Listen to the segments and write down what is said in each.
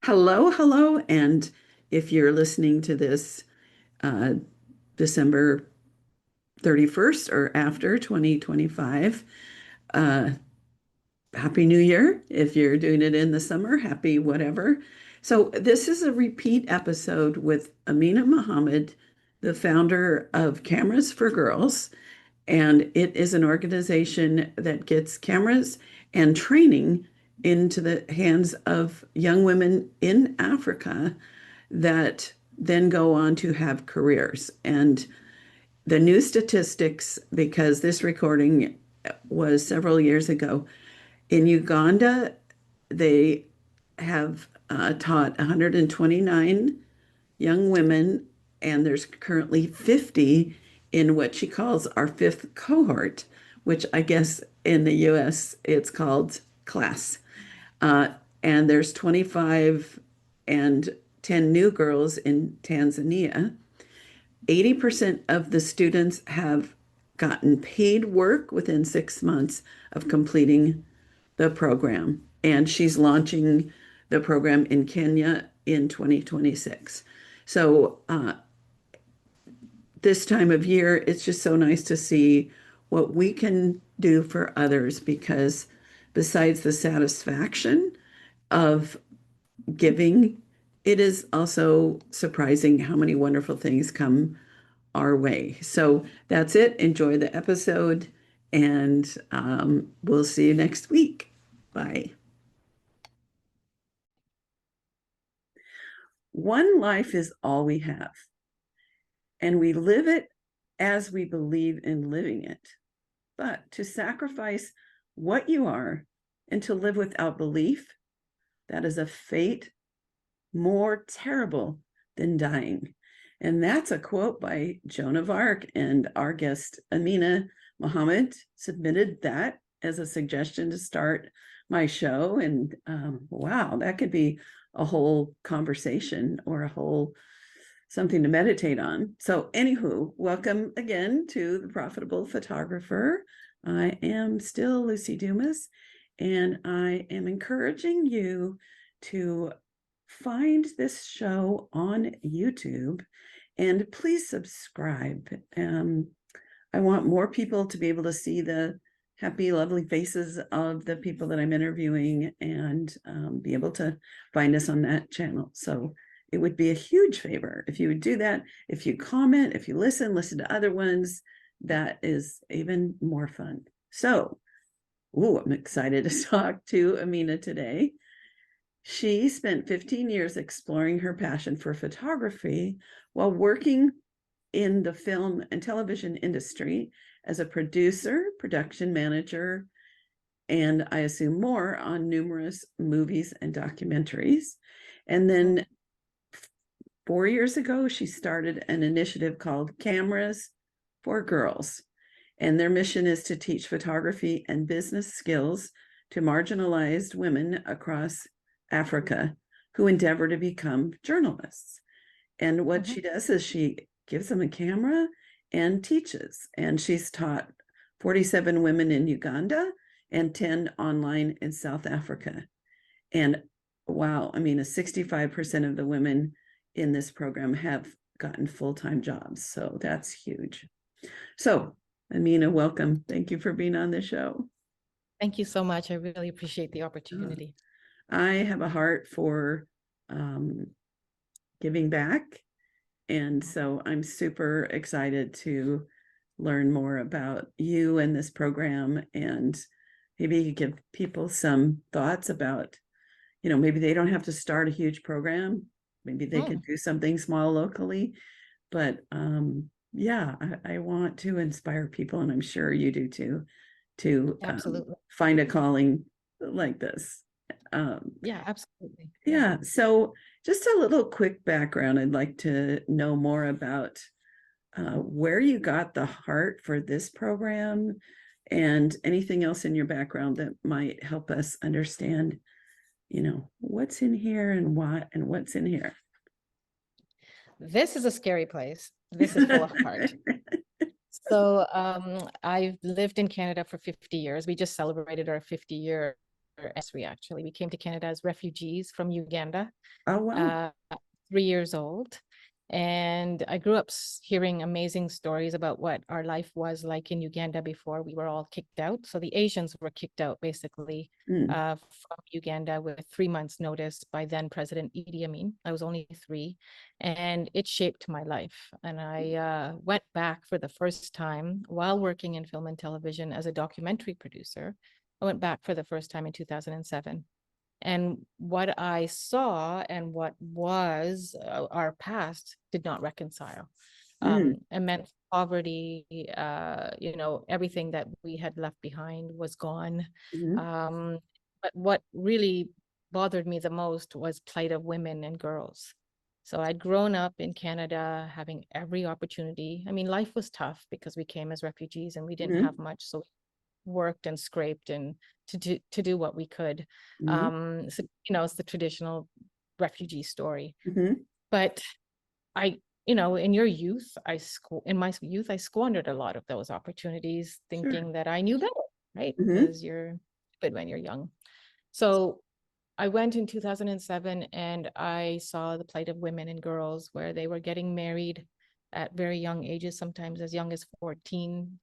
Hello, hello. And if you're listening to this uh, December 31st or after 2025, uh, Happy New Year. If you're doing it in the summer, happy whatever. So, this is a repeat episode with Amina Mohamed, the founder of Cameras for Girls. And it is an organization that gets cameras and training into the hands of young women in Africa that then go on to have careers. And the new statistics, because this recording was several years ago, in Uganda, they have taught 129 young women, and there's currently 50 in what she calls our fifth cohort, which I guess in the US it's called class. Uh, and there's 25 and 10 new girls in Tanzania. 80% of the students have gotten paid work within 6 months of completing the program. And she's launching the program in Kenya in 2026. So this time of year, it's just so nice to see what we can do for others because besides the satisfaction of giving, it is also surprising how many wonderful things come our way. So that's it. Enjoy the episode, and we'll see you next week. Bye. One life is all we have, and we live it as we believe in living it. But to sacrifice what you are and to live without belief, that is a fate more terrible than dying. And that's a quote by Joan of Arc. And our guest, Amina Mohamed, submitted that as a suggestion to start my show. And wow, that could be a whole conversation or a whole something to meditate on. So, anywho, welcome again to The Profitable Photographer. I am still Lucy Dumas, and I am encouraging you to find this show on YouTube and please subscribe. I want more people to be able to see the happy, lovely faces of the people that I'm interviewing and be able to find us on that channel. So it would be a huge favor if you would do that. If you comment, if you listen to other ones, that is even more fun. So, I'm excited to talk to Amina today. She spent 15 years exploring her passion for photography while working in the film and television industry as a producer, production manager, and I assume more on numerous movies and documentaries. And then 4 years ago, she started an initiative called Cameras for Girls. And their mission is to teach photography and business skills to marginalized women across Africa who endeavor to become journalists. And what she does is she gives them a camera and teaches. And she's taught 47 women in Uganda and 10 online in South Africa. And wow, I mean, 65% of the women in this program have gotten full-time jobs. So that's huge. So, Amina, welcome. Thank you for being on the show. Thank you so much. I really appreciate the opportunity. I have a heart for giving back. And so I'm super excited to learn more about you and this program. And maybe you give people some thoughts about, maybe they don't have to start a huge program. Maybe they can do something small locally. But yeah, I want to inspire people, and I'm sure you do too, to Absolutely. Find a calling like this. Yeah, absolutely. Yeah. So just a little quick background. I'd like to know more about where you got the heart for this program and anything else in your background that might help us understand, what's in here and what's in here. This is a scary place. This is full of heart. So I've lived in Canada for 50 years. We just celebrated our 50-year we actually, we came to Canada as refugees from Uganda, Oh, wow. 3 years old. And I grew up hearing amazing stories about what our life was like in Uganda before we were all kicked out. So the Asians were kicked out basically Mm, from Uganda with 3 months' notice by then President Idi Amin. I was only 3, and it shaped my life. And I went back for the first time while working in film and television as a documentary producer. I went back for the first time in 2007. And what I saw and what was our past did not reconcile. mm, Immense poverty, everything that we had left behind was gone. mhm, But what really bothered me the most was plight of women and girls. So I'd grown up in Canada having every opportunity. I mean, life was tough because we came as refugees and we didn't mhm, have much. So worked and scraped and to do what we could. mhm, So it's the traditional refugee story. mhm. But I, in your youth, in my youth, I squandered a lot of those opportunities, Sure. thinking that I knew better, right? Mhm, Because you're good when you're young. So I went in 2007 and I saw the plight of women and girls where they were getting married at very young ages, sometimes as young as 14.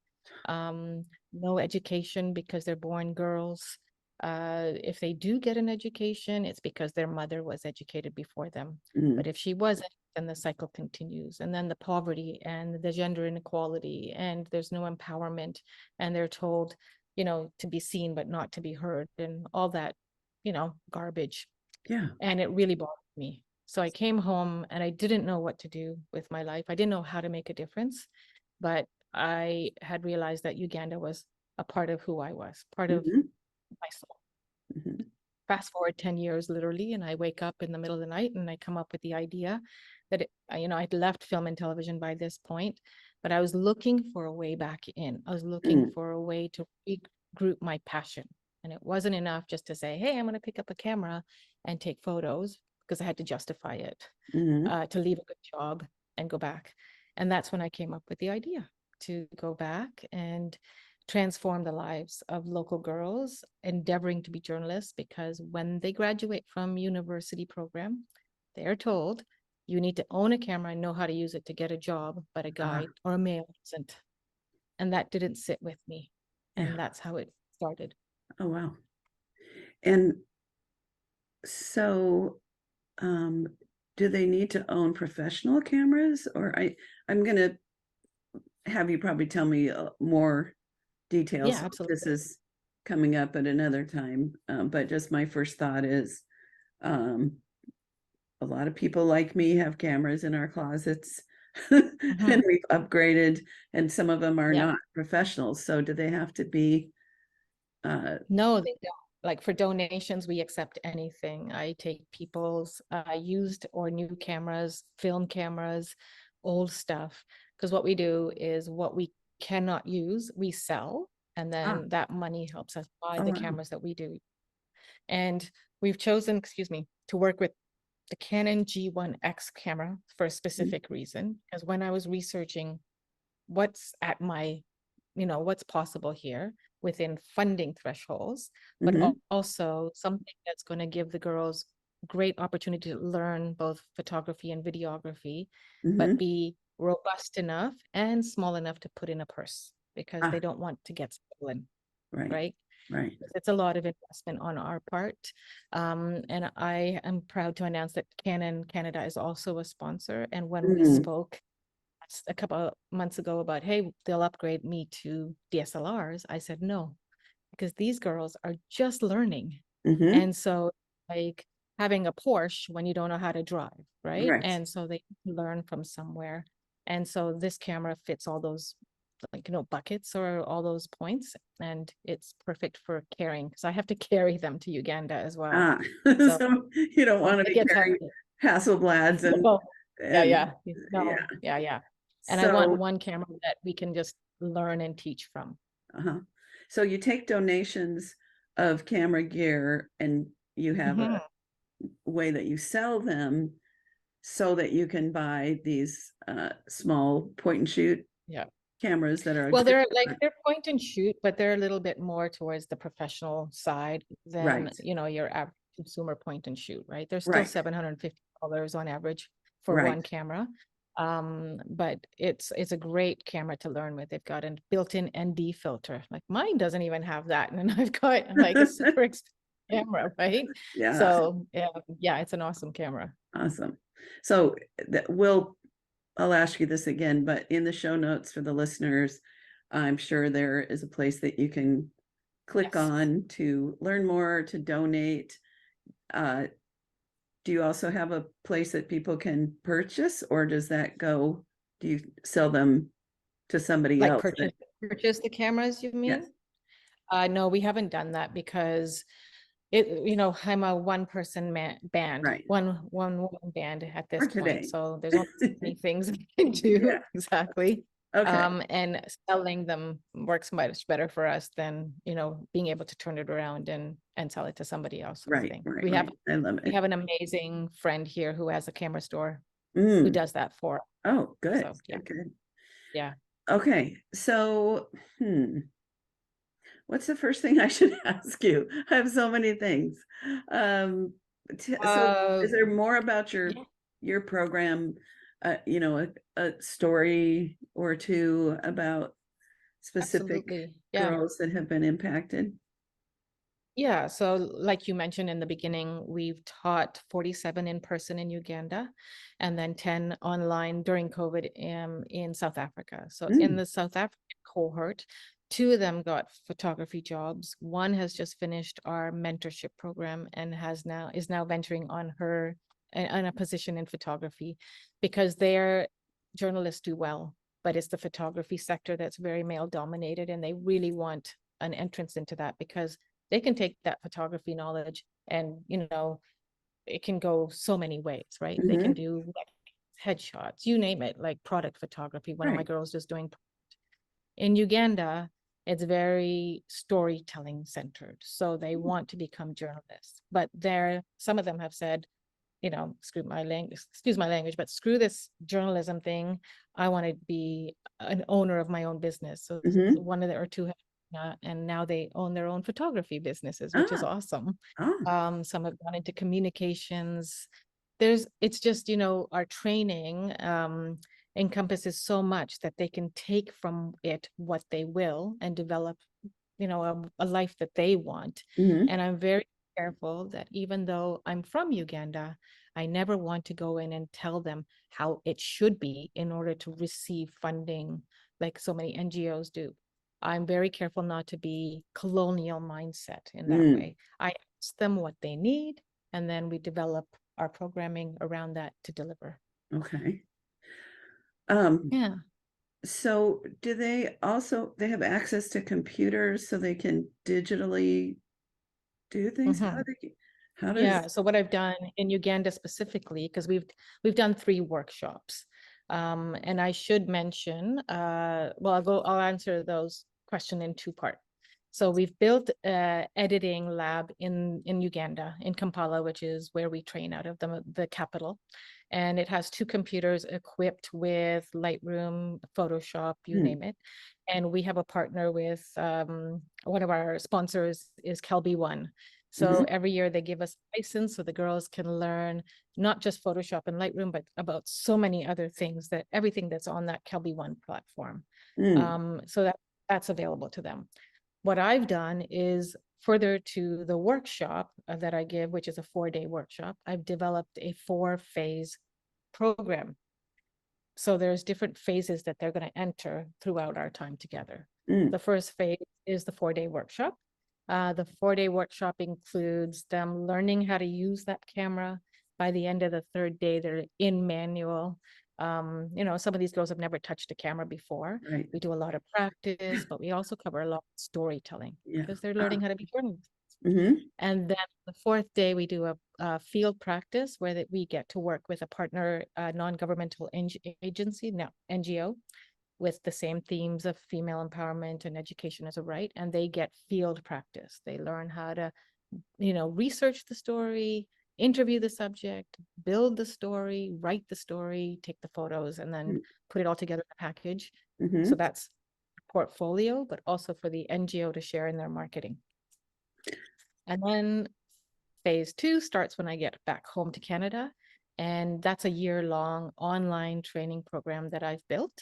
No education because they're born girls. If they do get an education, it's because their mother was educated before them. But mm, if she wasn't, then the cycle continues. And then the poverty and the gender inequality, and there's no empowerment, and they're told, to be seen but not to be heard, and all that garbage. yeah. And it really bothered me. So I came home and I didn't know what to do with my life. I didn't know how to make a difference, but I had realized that Uganda was a part of who I was, part of Mhm, my soul. mhm, Fast forward 10 years literally, and I wake up in the middle of the night and I come up with the idea that I'd left film and television by this point, but I was looking for a way back in. I was looking mm, for a way to regroup my passion. And it wasn't enough just to say, hey, I'm going to pick up a camera and take photos, because I had to justify it, mhm, to leave a good job and go back. And that's when I came up with the idea to go back and transform the lives of local girls endeavoring to be journalists, because when they graduate from university program, they're told you need to own a camera and know how to use it to get a job, but a ah, guy or a male doesn't. And that didn't sit with me. yeah. And that's how it started. Oh, wow. And so, um, do they need to own professional cameras? Or I'm gonna have you probably tell me more Yeah, details. This absolutely. is coming up at another time, but just my first thought is, um, a lot of people like me have cameras in our closets, Mhm. and we've upgraded, and some of them are Yeah. not professionals. So do they have to be? No, they don't. Like for donations, we accept anything. I take people's used or new cameras, film cameras, old stuff. Because what we do is what we cannot use, we sell. And Ah, then that money helps us buy oh the wow. cameras that we do. And we've chosen, excuse me, to work with the Canon G1X camera for a Mhm, specific reason. Because when I was researching what's at my, what's possible here within funding thresholds, but mhm, also something that's going to give the girls great opportunity to learn both photography and videography, but mhm. be robust enough and small enough to put in a purse, because Ah, they don't want to get stolen, right, right? right. It's a lot of investment on our part. And I am proud to announce that Canon Canada is also a sponsor. And when we Mm, spoke a couple of months ago about, hey, they'll upgrade me to DSLRs, I said no, because these girls are just learning. mhm, And so, like having a Porsche when you don't know how to drive, right? right. And so they learn from somewhere. And so this camera fits all those, like, buckets or all those points. And it's perfect for carrying, because I have to carry them to Uganda as well. Ah, So so you don't want to it be gets carrying heavy. Hasselblads Oh, yeah, and yeah. yeah. No, yeah, yeah. And I want So one camera that we can just learn and teach from. uh-huh. So you take donations of camera gear and you have a Mhm. way that you sell them so that you can buy these small point and shoot Yeah. cameras that are a Well, good they're point and shoot, but they're a little bit more towards the professional side than, right, your average consumer point and shoot, right? They're still right, $750 on average for right. one camera. But it's a great camera to learn with. They've got a built-in ND filter. Like mine doesn't even have that, and I've got like a super expensive camera, right? Yeah, So yeah, it's an awesome camera. awesome. So I'll ask you this again, but in the show notes for the listeners, I'm sure there is a place that you can click Yes. on to learn more, to donate. Uh, do you also have a place that people can purchase, or do you sell them to somebody Like else? purchase the cameras, you Yes, mean? No, we haven't done that because I'm a one-person band, right. one woman band at this For point. today. So there's only so many things I can do. Yeah. Exactly. Okay. And selling them works much better for us than, being able to turn it around and sell it to somebody else, sort of Right, thing. right, We have right. I love we it. have an amazing friend here who has a camera store who Mm. does that for us. Oh, good. So yeah, Good, good. yeah. Okay. So, what's the first thing I should ask you? I have so many things. Um, so Uh, is there more about your yeah, program, a story or two about specific absolutely. Yeah. girls that have been impacted? Yeah, so like you mentioned in the beginning, we've taught 47 in person in Uganda and then 10 online during COVID in South Africa. So in Mm, the South African cohort, two of them got photography jobs. One has just finished our mentorship program and is now venturing on a position in photography because their journalists do well, but it's the photography sector that's very male dominated, and they really want an entrance into that because they can take that photography knowledge and it can go so many ways, right? They can hmm. do like headshots, you name it, like product photography. One of my Right. girls is doing in Uganda. It's very storytelling centered, so they want to become journalists, but some of them have said, excuse my language, but screw this journalism thing. I want to be an owner of my own business. So Hmm. one of the or two, and now they own their own photography businesses, which is Ah, awesome. ah. Some have gone into communications. It's just, our training encompasses so much that they can take from it what they will and develop, a life that they want. Hmm. And I'm very careful that even though I'm from Uganda, I never want to go in and tell them how it should be in order to receive funding like so many NGOs do. I'm very careful not to be colonial mindset in that Mm, way. I ask them what they need, and then we develop our programming around that to deliver. okay. Um, Yeah. so they have access to computers so they can digitally do things? Mhm. How Yeah, does, so what I've done in Uganda specifically, because we've done 3 workshops. And I should mention, well, I'll answer those question in 2 parts. So we've built a editing lab in Uganda, in Kampala, which is where we train out of the capital. And it has 2 computers equipped with Lightroom, Photoshop, you hmm, name it. And we have a partner with one of our sponsors is Kelby One. So hmm, every year they give us a license so the girls can learn not just Photoshop and Lightroom, but about so many other things, that everything that's on that Kelby One platform. mm, So that's available to them. What I've done is further to the workshop that I give, which is a 4-day workshop, I've developed a 4-phase program. So there's different phases that they're going to enter throughout our time together. mm, The first phase is the 4-day workshop. The 4-day workshop includes them learning how to use that camera. By the end of the 3rd day, they're in manual. Some of these girls have never touched a camera before. right. We do a lot of practice, but we also cover a lot of storytelling Yeah. because they're Ah, learning how to be journalists. hmm. And then the 4th day, we do a field practice where that we get to work with a partner, non-governmental agency, no, NGO, with the same themes of female empowerment and education as a right. And they get field practice. They learn how to, research the story, interview the subject, build the story, write the story, take the photos, and then put it all together in a package. So Hmm. that's portfolio, but also for the NGO to share in their marketing. And then phase 2 starts when I get back home to Canada. And that's a year-long online training program that I've built,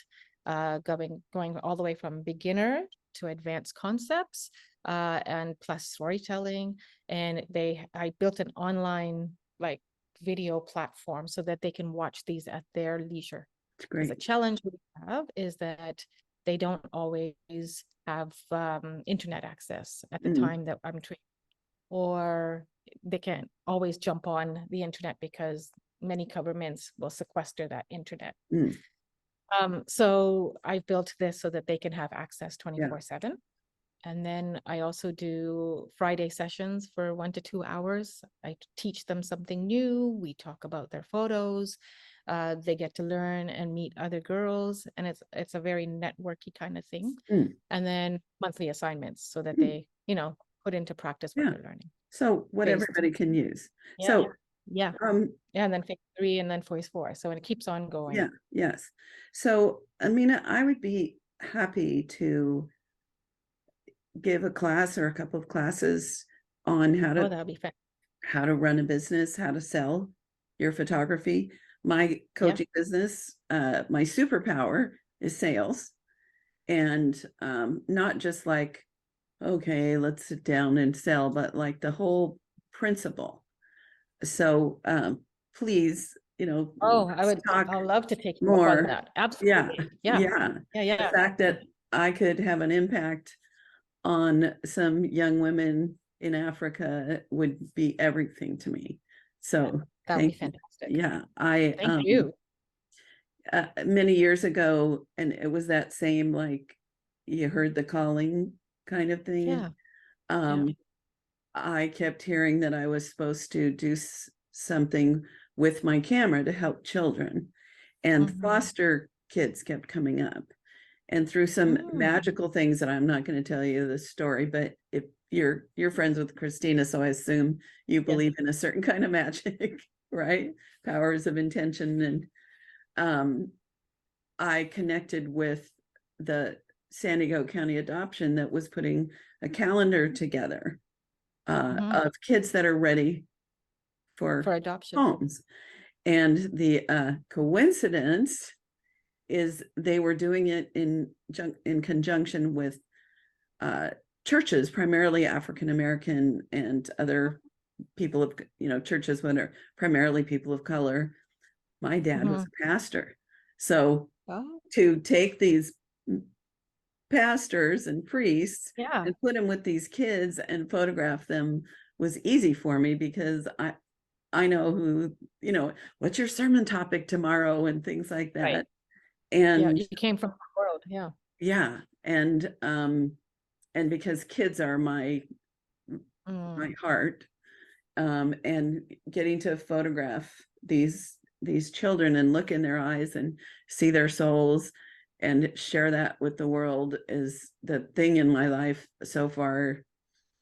going all the way from beginner to advanced concepts, and plus storytelling. And I built an online like video platform so that they can watch these at their leisure. It's Because great. the challenge we have is that they don't always have internet access at the time that I'm training, or they can't always jump on the internet because many governments will sequester that internet. So I built this so that they can have access 24/7. And then I also do Friday sessions for 1 to 2 hours. I teach them something new. We talk about their photos. They get to learn and meet other girls. And it's a very networky kind of thing. And then monthly assignments so that they, put into practice what they're learning. So what Phase everybody can use. Yeah. So Yeah. And then phase 3 and then phase 4. So it keeps on going. Yeah. Yes. So Amina, I would be happy to give a class or a couple of classes on how to that'd be fun. How to run a business, how to sell your photography. My coaching business, my superpower is sales, and not just like, okay, let's sit down and sell, but like the whole principle. So please, I'll love to take you up more. on that. Absolutely. Yeah. The fact that I could have an impact on some young women in Africa would be everything to me. So that would be fantastic. Yeah, Thank you. Many years ago, and it was that same like you heard the calling kind of thing. I kept hearing that I was supposed to do something with my camera to help children, and foster kids kept coming up. And through some magical things that I'm not going to tell you the story, but if you're friends with Christina, so I assume you believe in a certain kind of magic, right? Powers of intention. And I connected with the San Diego County Adoption that was putting a calendar together of kids that are ready for adoption homes. And the coincidence is they were doing it in conjunction with churches, primarily African American and other people of, churches that are primarily people of color. My dad was a pastor. So to take these pastors and priests and put them with these kids and photograph them was easy for me, because I know who, what's your sermon topic tomorrow and things like that. Right. And you came from the world. Yeah. And because kids are my heart, and getting to photograph these children and look in their eyes and see their souls and share that with the world is the thing in my life so far.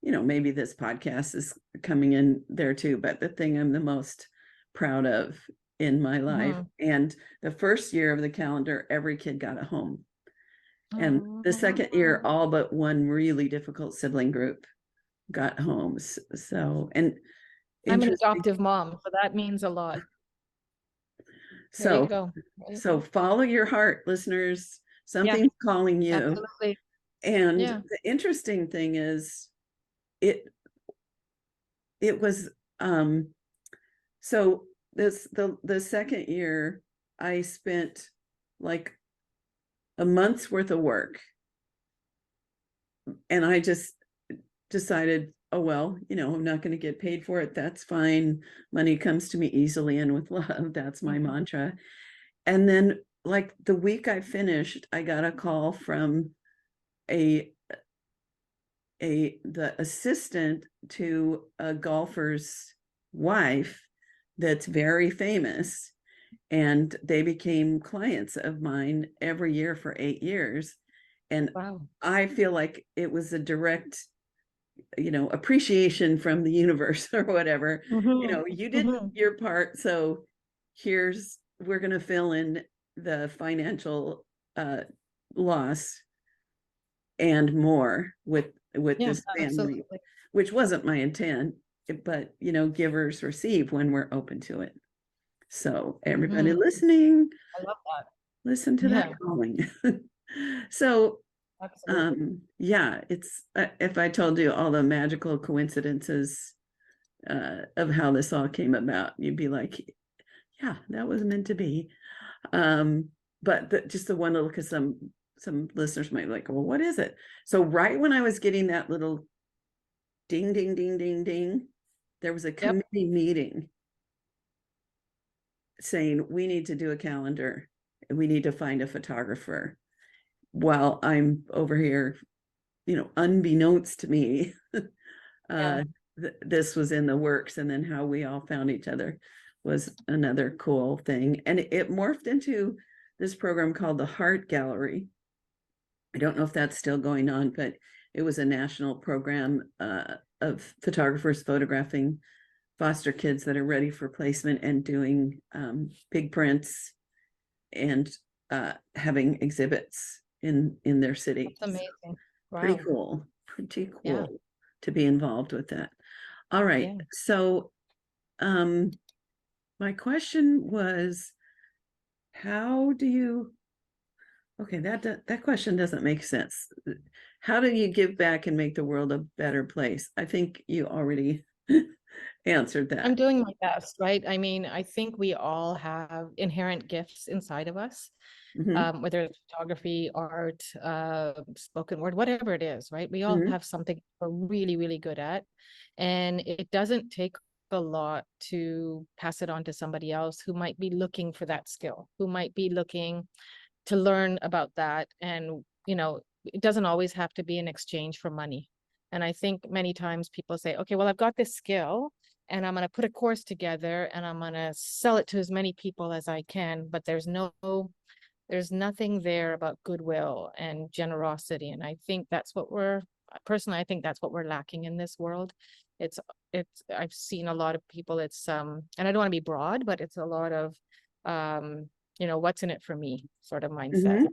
Maybe this podcast is coming in there too, but the thing I'm the most proud of in my life. And the first year of the calendar, every kid got a home. And the second year, all but one really difficult sibling group got homes. So, and I'm an adoptive mom, so that means a lot. There you go. So follow your heart, listeners. Something's calling you. Absolutely. And the interesting thing is it was so the second year I spent like a month's worth of work, and I just decided, oh well, I'm not going to get paid for it. That's fine. Money comes to me easily and with love. That's my mantra. And then like the week I finished, I got a call from the assistant to a golfer's wife that's very famous, and they became clients of mine every year for 8 years. And I feel like it was a direct appreciation from the universe or whatever. You did your part, so we're going to fill in the financial loss and more with Yeah, this family, absolutely. which wasn't my intent, but givers receive when we're open to it. So everybody Mhm. listening, I love that. listen to that Yeah, calling. So absolutely. yeah, it's if I told you all the magical coincidences of how this all came about, you'd be like, yeah, that was meant to be. But just the one little, because some listeners might be like, well, what is it? So right when I was getting that little ding, ding, ding, ding, ding, there was a Yep. committee meeting saying we need to do a calendar and we need to find a photographer. While I'm over here, unbeknownst to me, Yeah. this was in the works, and then how we all found each other was another cool thing, and it morphed into this program called the Heart Gallery. I don't know if that's still going on, but it was a national program of photographers photographing foster kids that are ready for placement and doing big prints and having exhibits in their city. That's amazing. Pretty Wow. cool. Pretty Yeah. cool to be involved with that. All right. Yeah. So um my question was, how do you okay, that question doesn't make sense. How do you give back and make the world a better place? I think you already answered I'm that. doing my best, right? I mean, I think we all have inherent gifts inside of us, Hmm. whether it's photography, art, spoken word, whatever it is, right? We all Hmm. have something we're really, really good at. And it doesn't take a lot to pass it on to somebody else who might be looking for that skill, who might be looking to learn about that. And, it doesn't always have to be in exchange for money. And I think many times people say, okay, well, I've got this skill and I'm going to put a course together and I'm going to sell it to as many people as I can. But there's nothing there about goodwill and generosity. And I think that's what I think that's what we're lacking in this world. It's, I've seen a lot of people, and I don't want to be broad, but it's a lot of, what's in it for me sort of mindset. Hmm.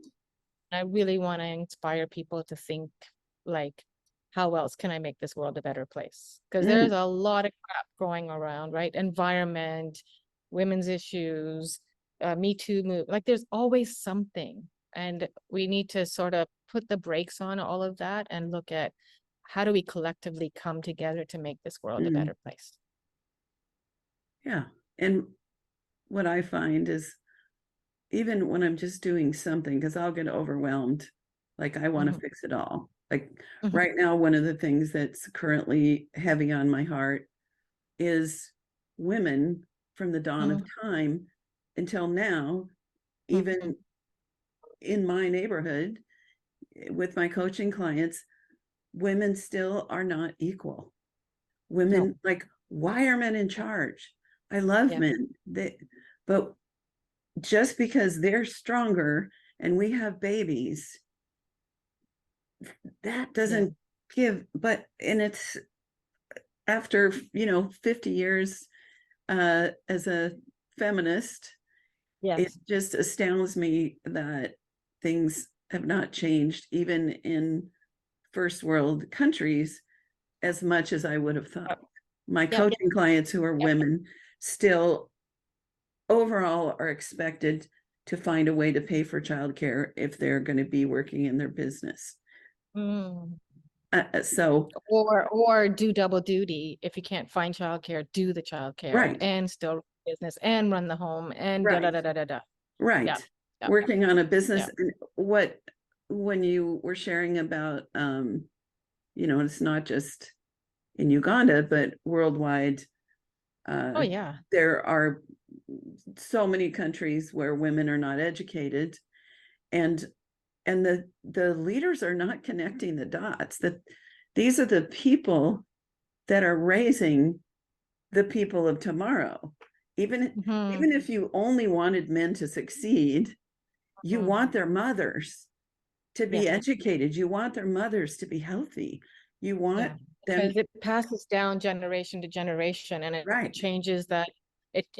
I really want to inspire people to think like, how else can I make this world a better place? Because there's Mm. a lot of crap going around, right? Environment, women's issues, Me Too move. Like there's always something. And we need to sort of put the brakes on all of that and look at how do we collectively come together to make this world a Mm. better place? Yeah. And what I find is, even when I'm just doing something, because I'll get overwhelmed, like I want to Mhm, fix it all. Like mhm, right now, one of the things that's currently heavy on my heart is women from the dawn of mhm, time until now, mhm. even in my neighborhood with my coaching clients, women still are not equal. No, Women, like, why are men in charge? I love yeah. men, but just because they're stronger and we have babies, that Yeah. doesn't and it's after 50 years as a feminist, it Yes. just astounds me that things have not changed even in first world countries as much as I would have thought. My Yep. coaching clients who are Yep. women still overall are expected to find a way to pay for childcare if they're going to be working in their business. Mm. So Or do double duty. If you can't find childcare, do the childcare right, and still run business and run the home and da da right, da da da da. right. Yeah. Yeah. Working on a Yeah. business. And what when you were sharing about it's not just in Uganda, but worldwide, Oh uh, yeah. there are so many countries where women are not educated, and the leaders are not connecting the dots, that these are the people that are raising the people of tomorrow. Even Hmm. if you only wanted men to succeed, you Hmm. want their mothers to be Yeah. educated, you want their mothers to be healthy, you want Yeah. them Because it passes down generation to generation and it right. changes that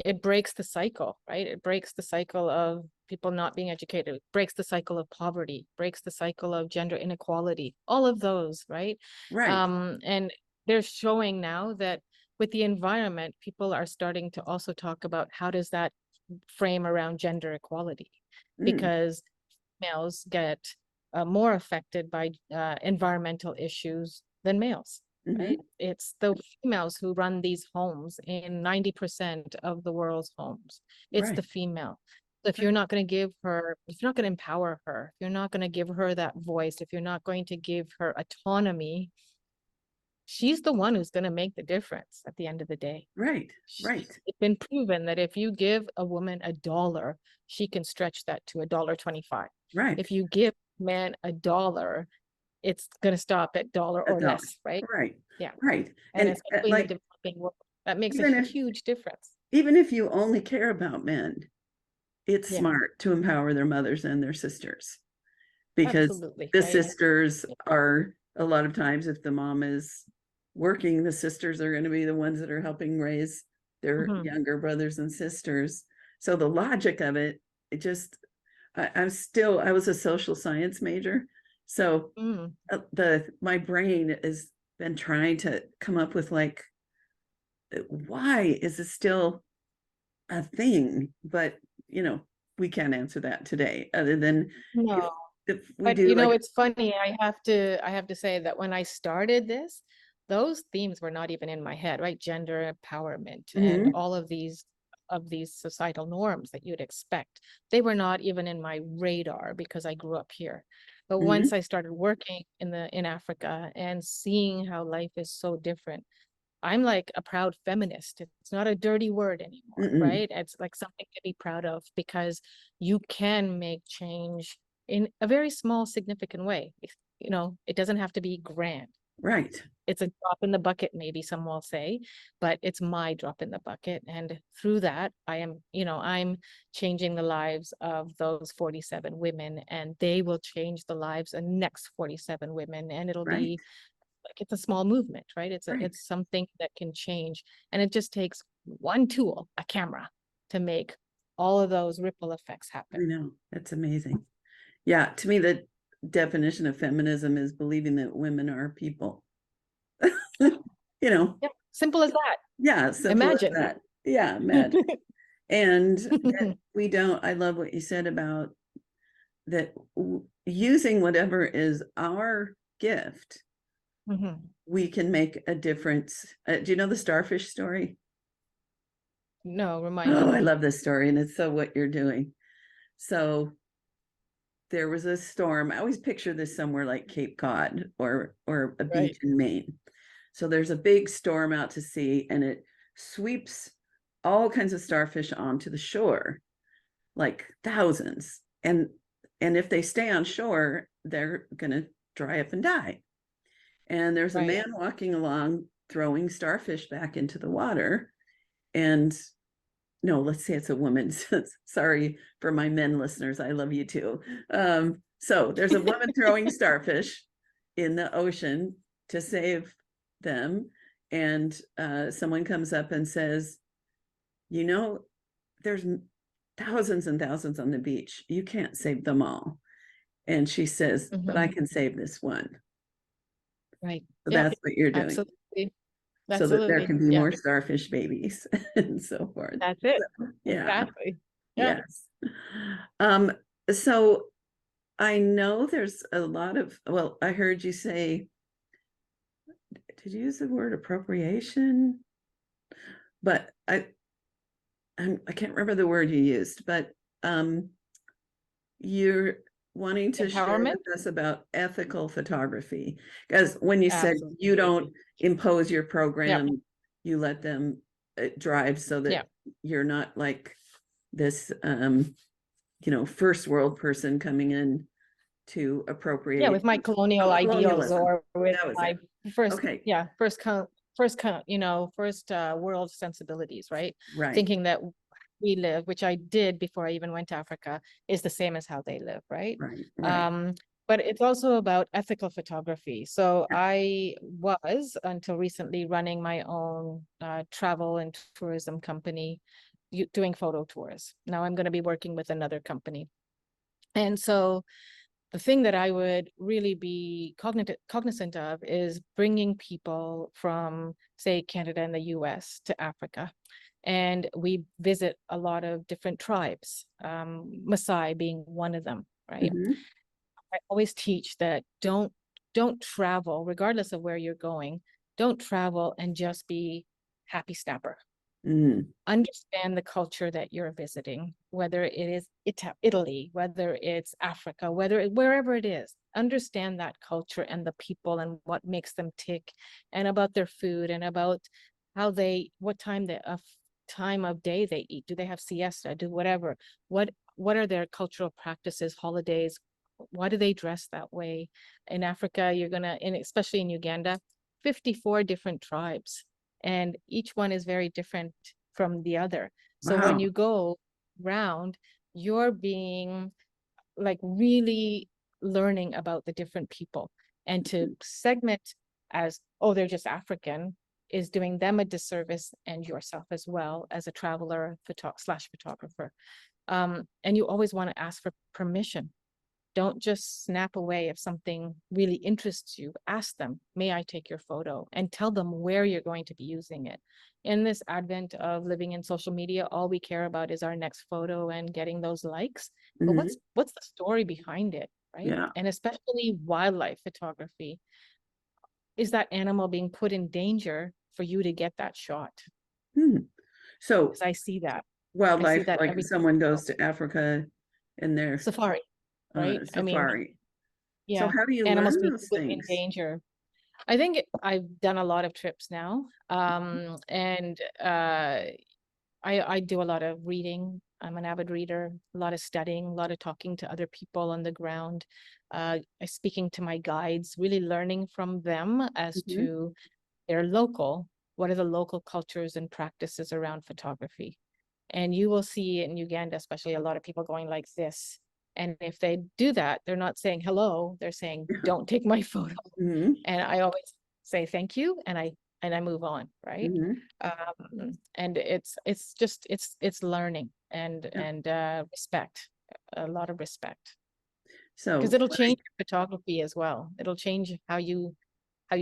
it breaks the cycle, right? It breaks the cycle of people not being educated, it breaks the cycle of poverty, breaks the cycle of gender inequality, all of those, right? Right. And they're showing now that with the environment, people are starting to also talk about how does that frame around gender equality, Mm, because males get more affected by environmental issues than males, hmm. right? It's the females who run these homes in 90% of the world's homes. It's the Right. female. So if Right. you're not going to give her, if you're not going to empower her, if you're not going to give her that voice, if you're not going to give her autonomy, she's the one who's going to make the difference at the end of the day. Right. Right. It's been proven that if you give a woman $1, she can stretch that to $1.25. Right. If you give a man $1, it's going to stop at dollar or Adult. less, right? Right. Yeah. Right. And And especially in the like, developing world, that makes a even if huge difference. even if you only care about men, it's Yeah, smart to empower their mothers and their sisters, because absolutely. the Yeah, yeah. sisters are, a lot of times, if the mom is working, the sisters are going to be the ones that are helping raise their Mhm. younger brothers and sisters. So the logic of it, it just, I was a social science major. So Mm. my brain has been trying to come up with, like, why is it still a thing? But, we can't answer that today, other than if, No, if we but do, like, it's funny. I have to say that when I started this, those themes were not even in my head, right? Gender empowerment and mhm, all of these societal norms that you'd expect. They were not even in my radar because I grew up here. But once mhm, I started working in Africa and seeing how life is so different, I'm like a proud feminist. It's not a dirty word anymore, mm-mm, right? It's like something to be proud of because you can make change in a very small, significant way. It doesn't have to be grand. right, It's a drop in the bucket, maybe some will say, but it's my drop in the bucket. And through that, I'm changing the lives of those 47 women, and they will change the lives of the next 47 women. And it'll right, be like it's a small movement, right? right. It's something that can change. And it just takes one tool, a camera, to make all of those ripple effects I happen. know, that's amazing. Yeah, to me, the definition of feminism is believing that women are people. you know Yep. Simple as that. yeah, simple as Imagine. that. Yeah, imagine. And that we don't, I love what you said about that, using whatever is our gift, Mhm. we can make a difference. Do you know the starfish story? No, remind Oh, me. I love this story, and it's so what you're doing. So there was a storm. I always picture this somewhere like Cape Cod or a Right. beach in Maine. So there's a big storm out to sea, and it sweeps all kinds of starfish onto the shore, like thousands. And if they stay on shore, they're gonna dry up and die. And there's a Right. man walking along throwing starfish back into the water. And no, let's say it's a woman. Sorry for my men listeners. I love you too. So there's a woman throwing starfish in the ocean to save them. And someone comes up and says, you know, there's thousands and thousands on the beach. You can't save them all. And she says, but I Mhm. can save this one. Right. So Yep. that's what you're doing, Absolutely. so that there Absolutely. can be Yeah. more starfish babies and so forth. That's it. Yeah. Exactly. Yeah. Yes. Um, so I know there's a lot of, well, I heard you say, did you use the word appropriation? But I can't remember the word you used, but you're wanting to share Empowerment. with us about ethical photography. Because when you said you don't Absolutely. impose your Yep. program, you let them drive, so that Yeah. you're not like this first world person coming in to Yeah, appropriate. with my colonial Oh, ideals colonialism. or with That was my it. first, Okay. yeah, first world sensibilities, right? Right. Thinking that we live, which I did before I even went to Africa, is the same as how they live, right? Right. Right. Um, but it's also about ethical photography. So I was, until recently, running my own travel and tourism company, doing photo tours. Now I'm going to be working with another company. And so the thing that I would really be cognizant of is bringing people from, say, Canada and the US to Africa. And we visit a lot of different tribes, Maasai being one of them, right? Mm-hmm. I always teach that don't travel, regardless of where you're going, don't travel and just be happy snapper. Mm-hmm. Understand the culture that you're visiting, whether it is Italy, whether it's Africa, wherever it is. Understand that culture and the people and what makes them tick, and about their food, and about how what time of day they eat. Do they have siesta? Do whatever. What are their cultural practices, holidays? Why do they dress that way? In Africa, and especially in Uganda, 54 different tribes, and each one is very different from the other. So when Wow. you go round, you're being like really learning about the different people, and to segment as, oh, they're just African, is doing them a disservice, and yourself as well as a traveler slash photographer. And you always want to ask for permission. Don't just snap away if something really interests you. Ask them, may I take your photo? And tell them where you're going to be using it. In this advent of living in social media, all we care about is our next photo and getting those likes. But Mm-hmm. what's the story behind it, right? Yeah. And especially wildlife photography. Is that animal being put in danger for you to get that shot? Hmm. So Because I see that. I see wildlife, that like if every someone goes to Africa and they're safari, right? I mean, safari. So yeah, how do you animals learn being those put in things? danger. I think I've done a lot of trips now. And I do a lot of reading. I'm an avid reader, a lot of studying, a lot of talking to other people on the ground, speaking to my guides, really learning from them as Mm-hmm. to their local, what are the local cultures and practices around photography. And you will see in Uganda, especially, a lot of people going like this. And if they do that, they're not saying hello, they're saying, don't take my photo. Mm-hmm. And I always say thank you, and I move on, right? Mm-hmm. And it's learning and Yeah. respect, a lot of respect, because So it'll change photography as well. It'll change how you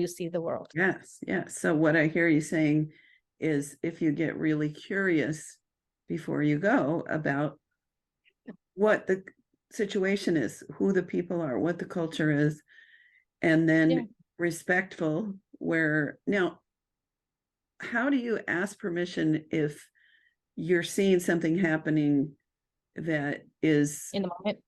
see the world. yes, yes. So what I hear you saying is if you get really curious before you go about what the situation is, who the people are, what the culture is, and Yeah. then respectful, where now, how do you ask permission if you're seeing something happening that is In the moment.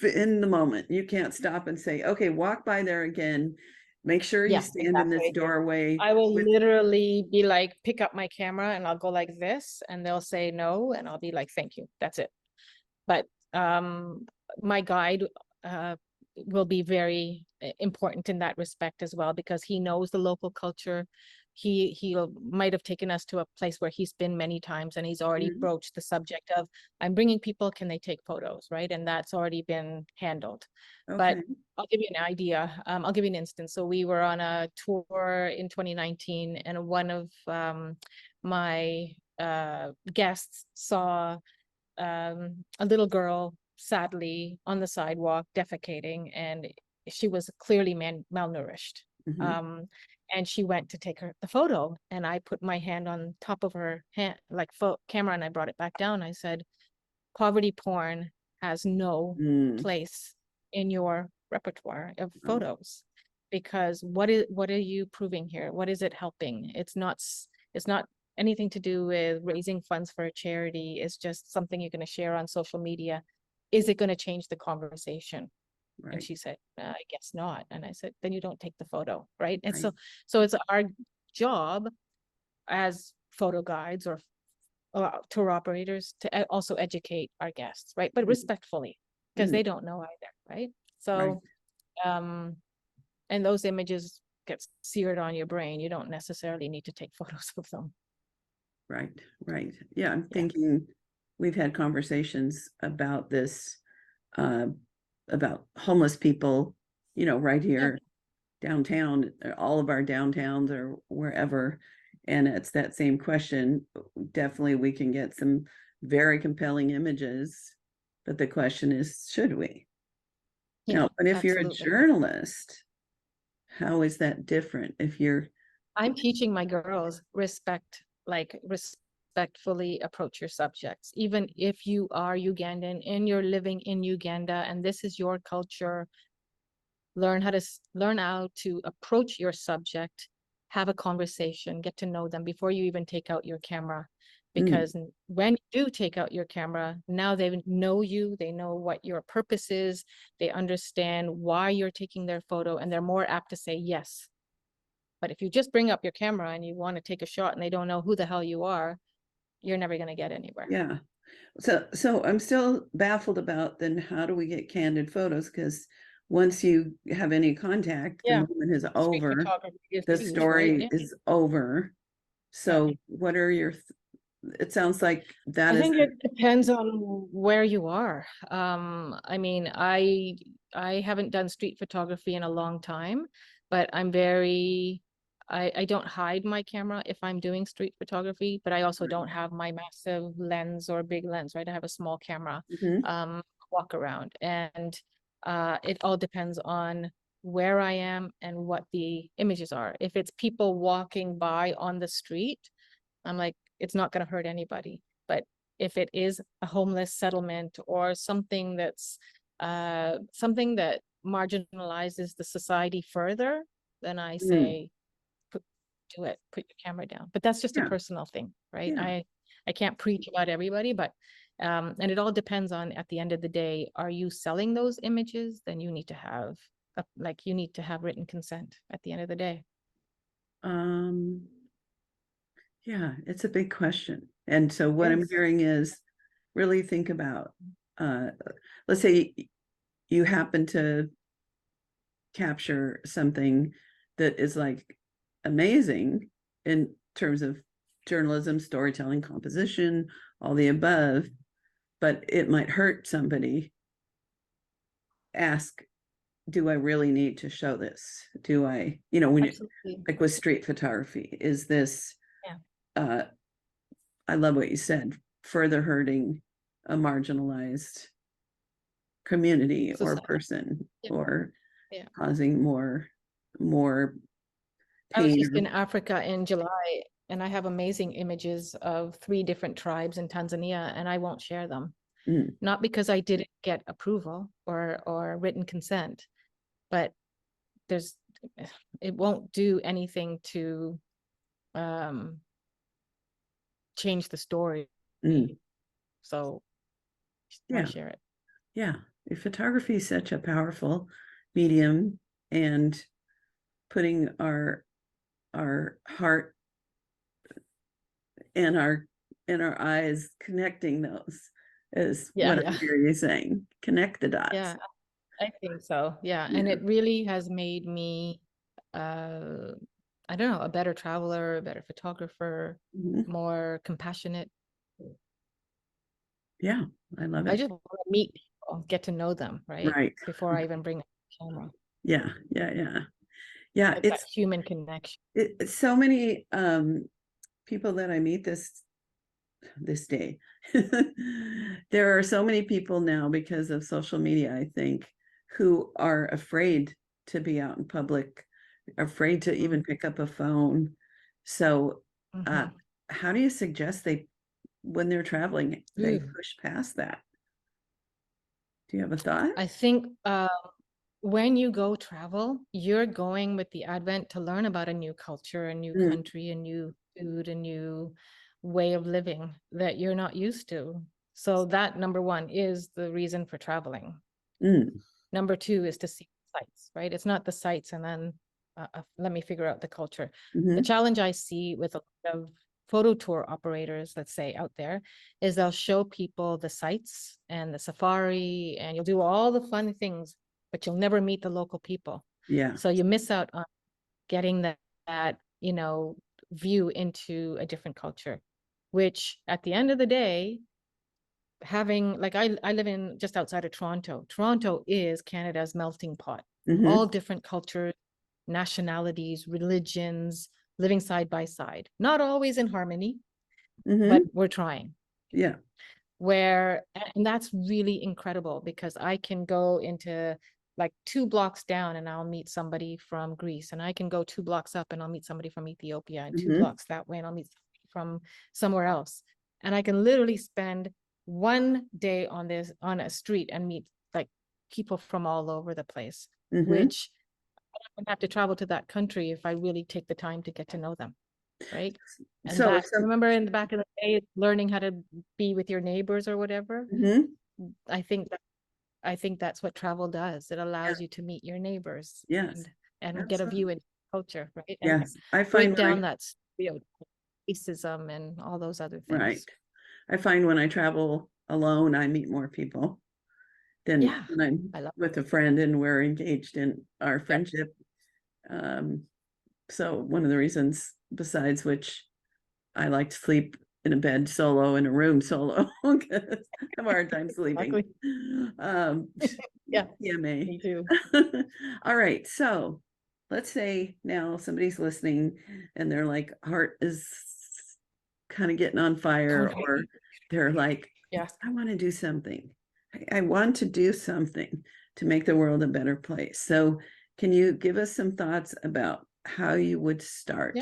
in the moment? You can't stop and say, okay, walk by there again. Make sure you Yeah, stand in this exactly. doorway I will with, literally be like, pick up my camera, and I'll go like this, and they'll say no, and I'll be like, thank you. That's it. But my guide uh, will be very important in that respect as well, because he knows the local culture. He might have taken us to a place where he's been many times, and he's already Mhm. broached the subject of, I'm bringing people, can they take photos, right? And that's already been handled. But Okay. I'll give you an idea. I'll give you an instance. So we were on a tour in 2019, and one of my guests saw a little girl sadly on the sidewalk defecating, and she was clearly malnourished. Mhm. Um, and she went to take the photo, and I put my hand on top of her hand, like camera, and I brought it back down. I said, poverty porn has no Mm. place in your repertoire of Oh, photos, because what are you proving here? What is it helping? It's not anything to do with raising funds for a charity. It's just something you're going to share on social media. Is it going to change the conversation? And right, she said, I guess not. And I said, then you don't take the photo, right? And right. so it's our job as photo guides or tour operators to also educate our guests, right? But Mm. respectfully, because Mm. they don't know either, right? Right, So, um, and those images get seared on your brain. You don't necessarily need to take photos of them. right, right. Yeah, I'm Yeah. thinking we've had conversations about this, uh, about homeless people right Yeah. here downtown, all of our downtowns or wherever. And it's that same question. Definitely we can get some very compelling images, but the question is, should we? Yeah, Now, but if you're a absolutely. journalist, how is that different? If you're, I'm teaching my girls respectfully approach your subjects. Even if you are Ugandan and you're living in Uganda and this is your culture, learn how to approach your subject, have a conversation, get to know them before you even take out your camera. mm, Because when you do take out your camera, now they know you, they know what your purpose is, they understand why you're taking their photo, and they're more apt to say yes. But if you just bring up your camera and you want to take a shot and they don't know who the hell you are, you're never going to get anywhere. yeah. So I'm still baffled about then how do we get candid photos? Because once you have any contact, the Yeah. moment is Street over, photography is the huge, right? story Yeah. is over. Yeah. So what are your, it sounds like that I is, think it depends on where you are. I mean, I haven't done street photography in a long time, but I don't hide my camera if I'm doing street photography, but I also don't have my massive lens or big lens, right? I have a small camera, Mhm. walk around, and it all depends on where I am and what the images are. If it's people walking by on the street, I'm like, it's not going to hurt anybody. But if it is a homeless settlement or something that's something that marginalizes the society further, then I Mm, say, do it, put your camera down. But that's just a yeah, personal thing, right? yeah. I can't preach about everybody, but and it all depends on, at the end of the day, are you selling those images? Then you need to have you need to have written consent at the end of the day. Um, yeah, it's a big question. And so what I'm Yes. hearing is really think about, uh, let's say you happen to capture something that is like amazing in terms of journalism, storytelling, composition, all the above, but it might hurt somebody. Ask, do I really need to show this? Do I, when you, Absolutely. like with street photography, is this, Yeah. uh, I love what you said, further hurting a marginalized community or Society. person, Yeah. or Yeah. causing more I was pain just in Africa in July, and I have amazing images of 3 different tribes in Tanzania, and I won't share them. mm, Not because I didn't get approval or written consent, but there's it won't do anything to um change the story. mm, So why yeah, share it? yeah. Photography is such a powerful medium, and putting our heart and our eyes, connecting those is Yeah, what yeah. I hear you saying. Connect the dots. Yeah, I think so. Yeah. And Yeah. it really has made me uh I don't know, a better traveler, a better photographer, Mhm. more compassionate. Yeah, I love I it. just want to meet people, get to know them, right? Right. Before I even bring a camera. Yeah, yeah, yeah. Yeah, It's that human connection. it's so many people that I meet this day. There are so many people now because of social media, I think, who are afraid to be out in public, afraid to even pick up a phone. So, uh, Mm-hmm. how do you suggest when they're traveling, they Ooh. push past that? Do you have a thought? I think when you go travel, you're going with the advent to learn about a new culture, a new Mm, country, a new food, a new way of living that you're not used to. So that, number one, is the reason for traveling. mm, Number two is to see sights, right? It's not the sights and then let me figure out the culture. The mhm. challenge I see with a lot of photo tour operators, let's say out there, is they'll show people the sights and the safari, and you'll do all the fun things, but you'll never meet the local people. Yeah. So you miss out on getting that view into a different culture, which at the end of the day, having, like, I live in just outside of Toronto. Toronto is Canada's melting pot. all different cultures, nationalities, religions, living side by side. Not always in harmony, but we're trying. Yeah. And that's really incredible, because I can go into like 2 blocks down and I'll meet somebody from Greece, and I can go 2 blocks up and I'll meet somebody from Ethiopia, and 2 blocks that way and I'll meet somebody from somewhere else. And I can literally spend one day on a street and meet like people from all over the place, which I don't have to travel to that country if I really take the time to get to know them. Right. And So that, remember in the back of the day, learning how to be with your neighbors or whatever. I think that's what travel does. It allows you to meet your neighbors and get a view into culture, right? And I break find down that racism and all those other things. Right. I find when I travel alone, I meet more people than when I'm with a friend and we're engaged in our friendship. So one of the reasons, besides which I like to sleep in a bed solo, in a room solo, because I have a hard time sleeping. Yeah, PMA. me too. All right, so let's say now somebody's listening and their like heart is kind of getting on fire, or they're like, I want to do something. I want to do something to make the world a better place. So can you give us some thoughts about how you would start?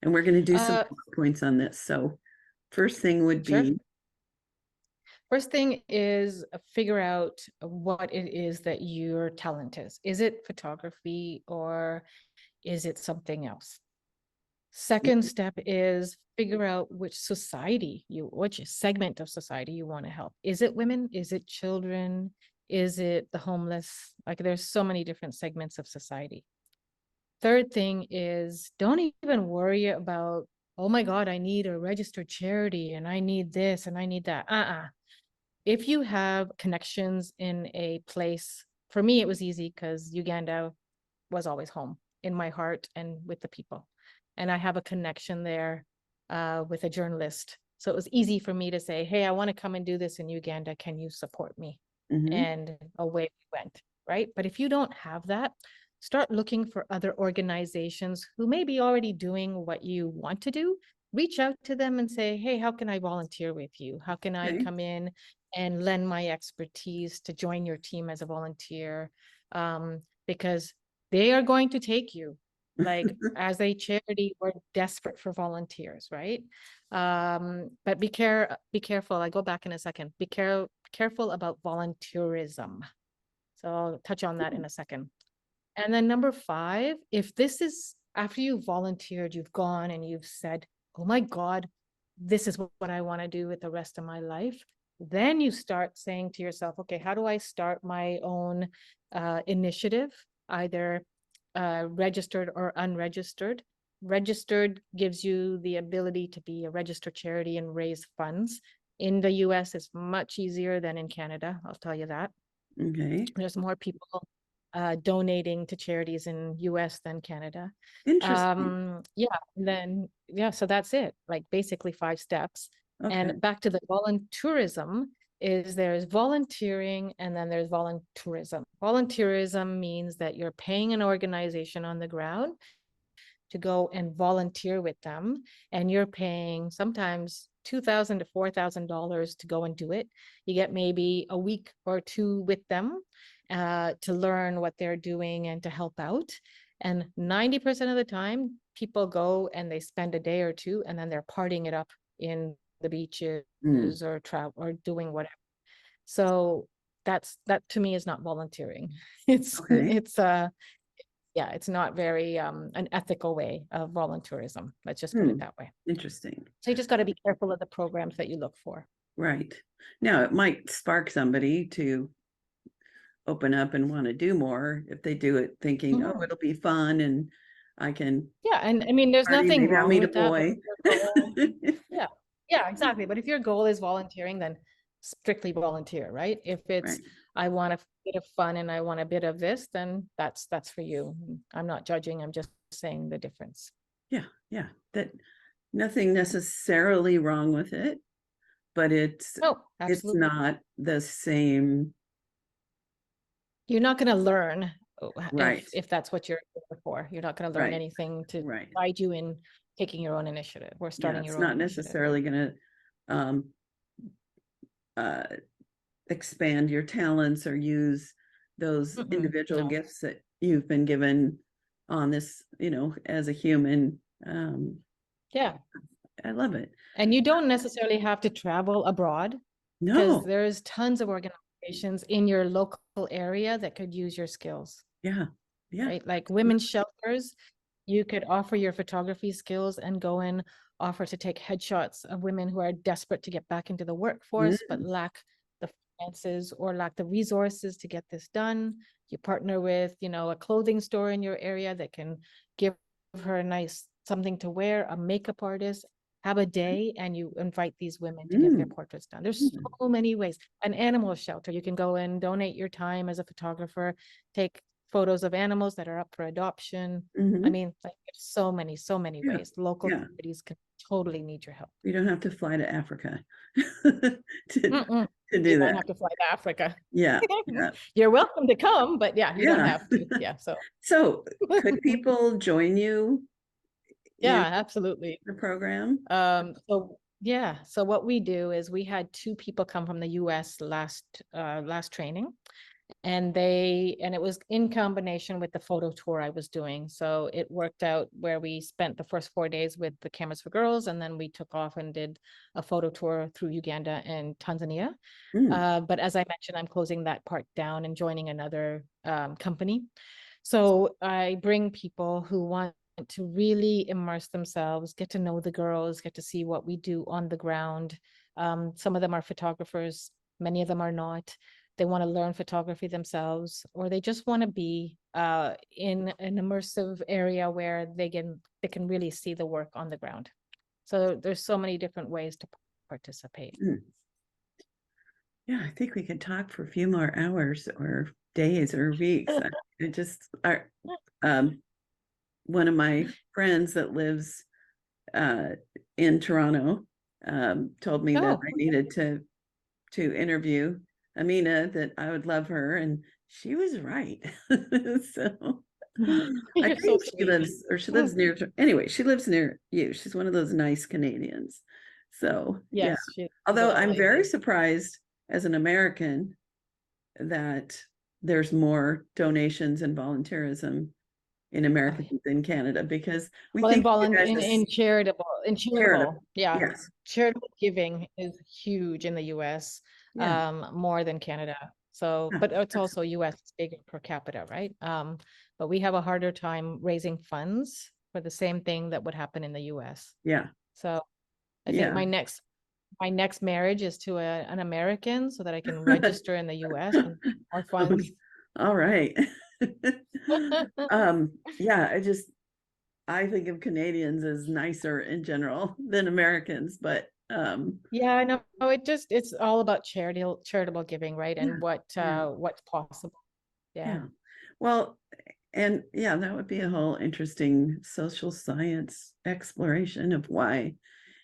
And we're going to do some points on this. So first thing would be, first thing is figure out what it is that your talent is. Is it photography or is it something else? Second step is figure out which segment of society you want to help. Is it women? Is it children? Is it the homeless? Like there's so many different segments of society. Third thing is don't even worry about, oh my God, I need a registered charity and I need this and I need that. If you have connections in a place, for me, it was easy because Uganda was always home in my heart and with the people. And I have a connection there with a journalist. So it was easy for me to say, hey, I want to come and do this in Uganda. Can you support me? And away we went, right? But if you don't have that, start looking for other organizations who may be already doing what you want to do. Reach out to them and say, hey, how can I volunteer with you? How can I come in and lend my expertise to join your team as a volunteer? Because they are going to take you. Like as a charity, we're desperate for volunteers, right? But be careful. I go back in a second. Be careful about volunteerism. So I'll touch on that in a second. And then number 5, if this is after you've volunteered, you've gone and you've said, oh my God, this is what I want to do with the rest of my life. Then you start saying to yourself, okay, how do I start my own initiative, either registered or unregistered? Registered gives you the ability to be a registered charity and raise funds. In the US, it's much easier than in Canada. I'll tell you that. There's more people donating to charities in US than Canada. Interesting. So that's it. Like basically 5 steps. And back to the volunteerism, there's volunteering and then there's volunteerism. Volunteerism means that you're paying an organization on the ground to go and volunteer with them, and you're paying sometimes $2,000 to $4,000 to go and do it. You get maybe a week or 2 with them to learn what they're doing and to help out. And 90% of the time, people go and they spend a day or 2, and then they're partying it up in the beaches or travel or doing whatever. So that to me is not volunteering. It's not very an ethical way of volunteerism. Let's just put it that way. Interesting. So you just got to be careful of the programs that you look for. Right. Now it might spark somebody to open up and want to do more if they do it thinking, oh, it'll be fun and I can. Yeah, and I mean, there's nothing wrong with that. Yeah, exactly. But if your goal is volunteering, then strictly volunteer, right? If it's I want a bit of fun and I want a bit of this, then that's for you. I'm not judging. I'm just saying the difference. Yeah. That nothing necessarily wrong with it, but it's not the same. you're not going to learn Right. if that's what you're here for. You're not going to learn Right. anything to Right. guide you in taking your own initiative or Yeah, starting it's your own not initiative. necessarily going to um, uh, expand your talents or use those individual No. gifts that you've been given on this, as a human. Yeah. I love it. And you don't necessarily have to travel abroad, because No. there's tons of organizations in your local area that could use your skills, Yeah. Yeah. right? Like women's shelters, you could offer your photography skills and go in, offer to take headshots of women who are desperate to get back into the workforce, but Mm, lack the finances or lack the resources to get this done. You partner with, a clothing store in your area that can give her a nice something to wear, a makeup artist, have a day, and you invite these women to get their mm, portraits done. There's mm, so many ways. An animal shelter, you can go in, donate your time as a photographer, take photos of animals that are up for adoption. I mhm. mean, like there's so many Yeah. ways. Local Yeah. communities can totally need your help. You don't have to fly to Africa to, Mm-mm. to You do don't that. have to fly to Africa. Yeah. Yeah. You're welcome to come, but yeah, you don't Yeah. have to. Yeah. So So could people join you yeah, in absolutely. the program? So yeah, so what we do is we had two people come from the US last training, and it was in combination with the photo tour I was doing. So it worked out where we spent the first 4 days with the Cameras for Girls, and then we took off and did a photo tour through Uganda and Tanzania. Mm, But as I mentioned, I'm closing that part down and joining another company. So I bring people who want to really immerse themselves, get to know the girls, get to see what we do on the ground. Some of them are photographers, many of them are not. They want to learn photography themselves, or they just want to be in an immersive area where they can really see the work on the ground. So there's so many different ways to participate. mm. Yeah, I think we could talk for a few more hours or days or weeks. It just one of my friends that lives uh, in Toronto told me that Oh, I needed to interview Amina, that I would love her, and she was right. So I you're so think sweet. she lives near, anyway, she lives near you. She's one of those nice Canadians. So yeah. Yes, she's a Although I'm very lady. surprised as an American that there's more donations and volunteerism in Oh, America yeah. than in Canada, because we Well, think you guys are in charitable, charitable. yeah. Yes. Charitable giving is huge in the US, Yeah. more than Canada. So, Yeah. but it's also US is bigger per capita, right? But we have a harder time raising funds for the same thing that would happen in the US. Yeah. So I think Yeah. my next marriage is to an American so that I can register in the US and get more funds. All right. Yeah, I think of Canadians as nicer in general than Americans, but Yeah, I know. It's all about charitable giving, right? yeah, And yeah, what's possible. Yeah. yeah. Well, and yeah, that would be a whole interesting social science exploration of why.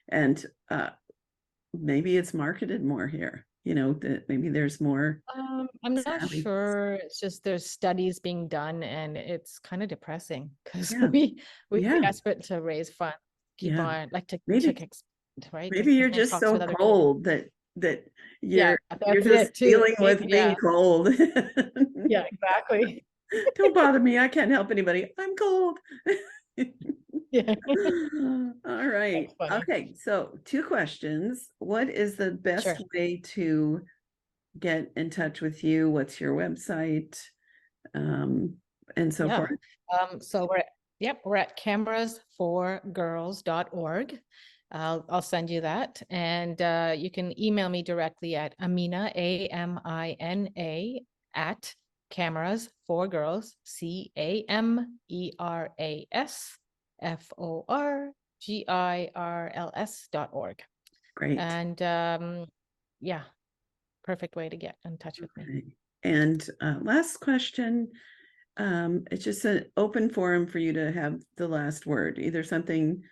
And maybe it's marketed more here, that maybe there's more I'm not savvy. sure. It's just there's studies being done, and it's kind of depressing because Yeah, we're yeah, desperate to raise funds, keep yeah. on like to Maybe expand, right? maybe you're And just talks so with other countries. cold that Yeah, you're that's just it too, dealing right? with being Yeah, cold. yeah, exactly. Don't bother me. I can't help anybody. I'm cold. Yeah, All right. that's funny. Okay. So, two questions. What is the best Sure. way to get in touch with you? What's your website? Um, and so Yeah. forth. So we're at camerasforgirls.org. I'll send you that. And you can email me directly at Amina, AMINA, at cameras for girls, CAMERASFORGIRLS.org. Great. And yeah, perfect way to get in touch with me. Okay. And last question. It's just an open forum for you to have the last word, either something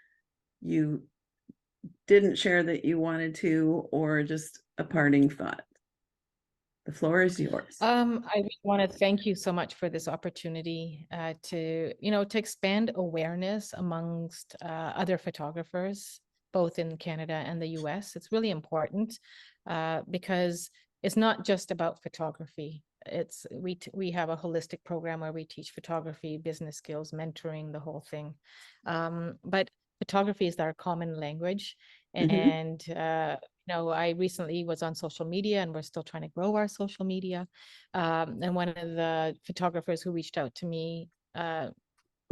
you didn't share that you wanted to, or just a parting thought. The floor is yours. I want to thank you so much for this opportunity to expand awareness amongst other photographers, both in Canada and the US. It's really important because it's not just about photography. We have a holistic program where we teach photography, business skills, mentoring, the whole thing. But photography is our common language, Mhm. and I recently was on social media, and we're still trying to grow our social media. And one of the photographers who reached out to me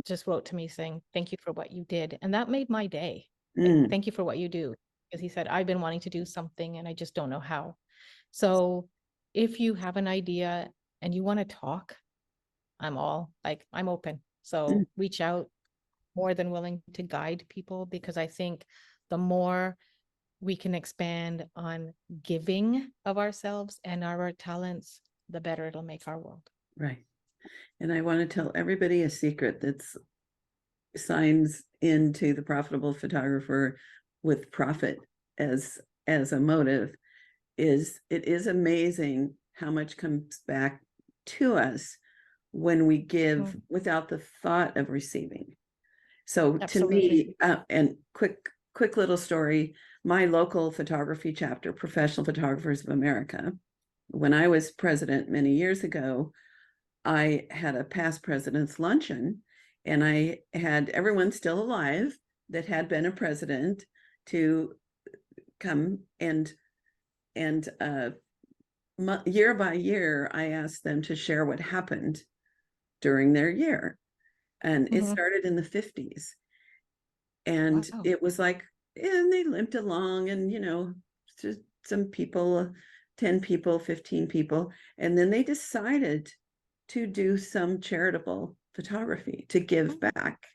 just wrote to me saying, "Thank you for what you did." And that made my day. Like, Mm, thank you for what you do. Because he said, I've been wanting to do something and I just don't know how. So if you have an idea and you want to talk, I'm open. mm, So reach out, more than willing to guide people, because I think the more we can expand on giving of ourselves and our talents, the better it'll make our world. right. And I want to tell everybody a secret that's signs into the profitable photographer with profit as a motive is it is amazing how much comes back to us when we give Mhm. without the thought of receiving. So to Absolutely. me, and quick little story, my local photography chapter, Professional Photographers of America, when I was president many years ago, I had a past president's luncheon, and I had everyone still alive that had been a president to come and year by year, I asked them to share what happened during their year. And it Mhm. started in the 50s. And Wow. it was like, and they limped along, and, just some people, 10 people, 15 people. And then they decided to do some charitable photography to give back.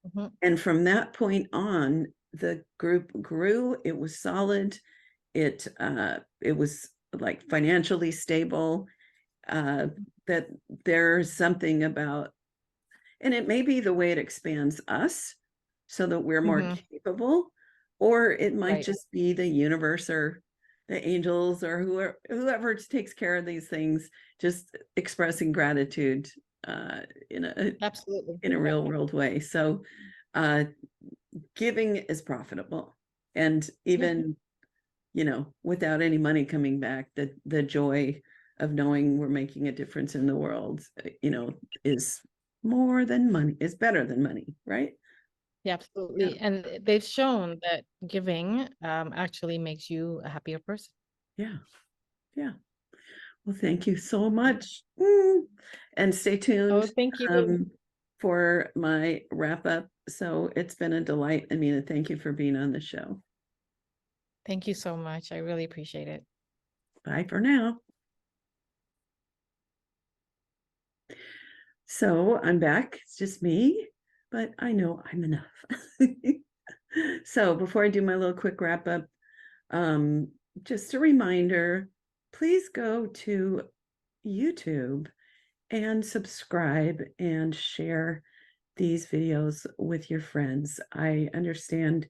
Mhm. And from that point on, the group grew. It was solid. It was like financially stable. Uh, that there's something about, and it may be the way it expands us so that we're more Mhm. capable, or it might Right. just be the universe or the angels or whoever takes care of these things, just expressing gratitude uh, in a Absolutely. real world way. So uh, giving is profitable, and Yeah. even without any money coming back, the joy of knowing we're making a difference in the world, is more than money, is better than money, right? Yeah, Yeah. absolutely. And they've shown that giving actually makes you a happier person. Yeah. Yeah. Well, thank you so Yeah. much. And stay Oh, tuned thank you. um, for my wrap up. So it's been a delight, Amina. Thank you for being on the show. Thank you so much. I really appreciate it. Bye for now. So I'm back. It's just me, but I know I'm enough. So before I do my little quick wrap up, um, just a reminder, please go to YouTube and subscribe and share these videos with your friends. I understand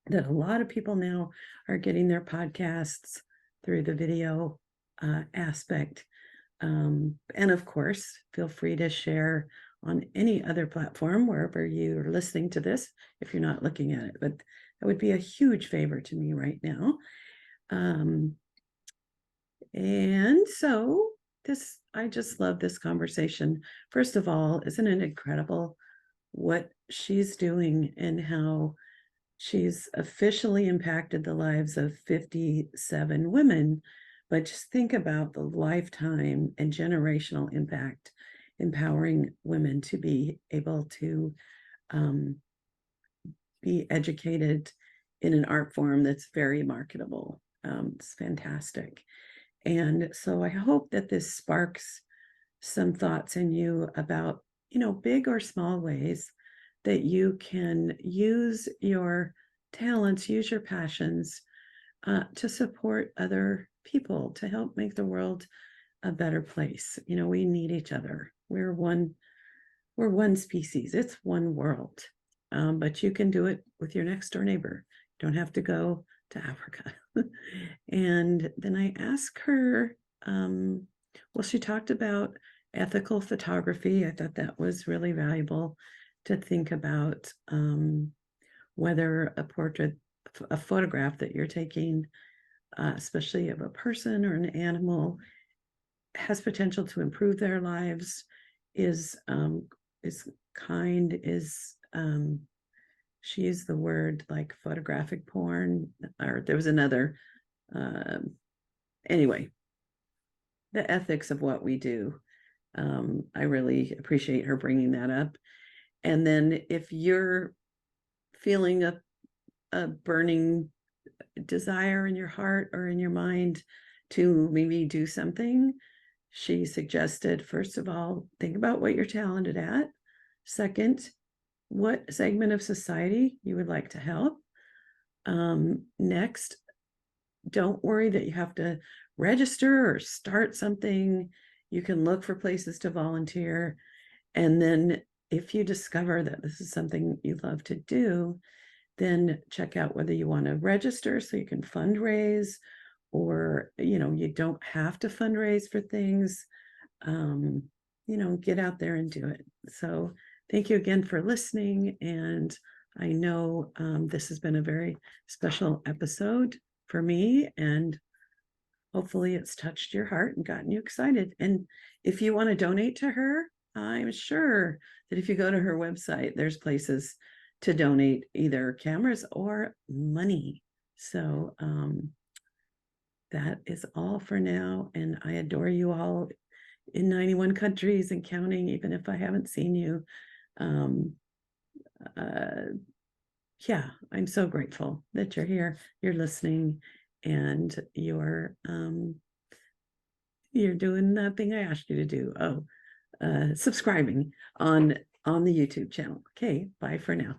that a lot of people now are getting their podcasts through the video aspect. And of course, feel free to share on any other platform wherever you're listening to this if you're not looking at it. But that would be a huge favor to me right now. Um, and so I just love this conversation. First of all, isn't it incredible what she's doing and how she's officially impacted the lives of 57 women? But just think about the lifetime and generational impact, empowering women to be able to um, be educated in an art form that's very marketable. It's fantastic. And so I hope that this sparks some thoughts in you about, big or small ways that you can use your talents, use your passions to support other people, to help make the world a better place. We need each other. We're one species. It's one world. But you can do it with your next door neighbor. You don't have to go to Africa. And then I asked her well, she talked about ethical photography. I thought that was really valuable to think about whether a photograph that you're taking, especially of a person or an animal, has potential to improve their lives, is kind, she used the word like photographic porn, or there was another, anyway, the ethics of what we do. I really appreciate her bringing that up. And then if you're feeling a burning desire in your heart or in your mind to maybe do something, she suggested, first of all, think about what you're talented at. Second, what segment of society you would like to help. Next, don't worry that you have to register or start something. You can look for places to volunteer. And then if you discover that this is something you love to do, then check out whether you want to register so you can fundraise, or, you don't have to fundraise for things. Get out there and do it. So thank you again for listening. And I know this has been a very special episode for me, and hopefully it's touched your heart and gotten you excited. And if you want to donate to her, I'm sure that if you go to her website, there's places to donate either cameras or money. So that is all for now. And I adore you all in 91 countries and counting, even if I haven't seen you. Yeah, I'm so grateful that you're here, you're listening, and you're doing the thing I asked you to do. Subscribing on the YouTube channel. Okay, bye for now.